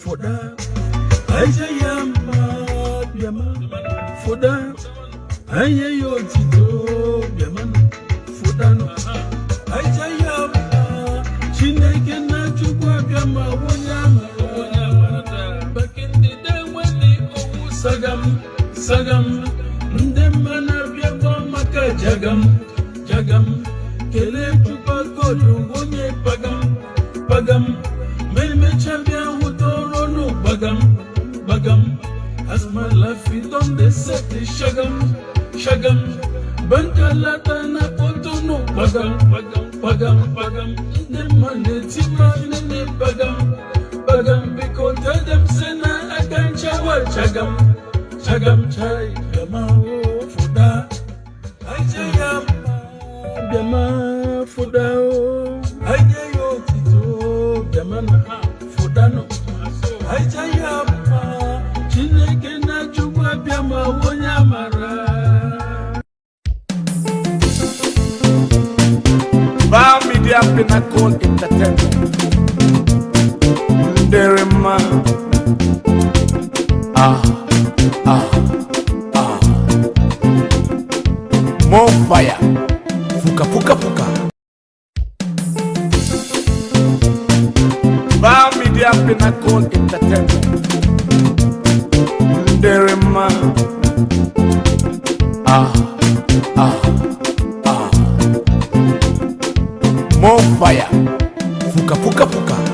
foda ayayama biama foda ayayo tito biama foda no ayayama chineke na chukwa biama wonyama bakindi de wani owu sagam ndemana biama maka jagam kele chukwa kodu wonye pagam me champion who don't know bagam as my life is on the set shagam bankalata na poto no bagam the money tima ne bagam because tell them say na I can chawal chagam chai kama foda ayam biama foda ayayo tito biama fodano ayayama chineke na chukwa biama wonyamara Bar Media Pinnacle Entertainment Derema More fire Fuka Bar Media Pinnacle Entertainment Derema More fire Fuka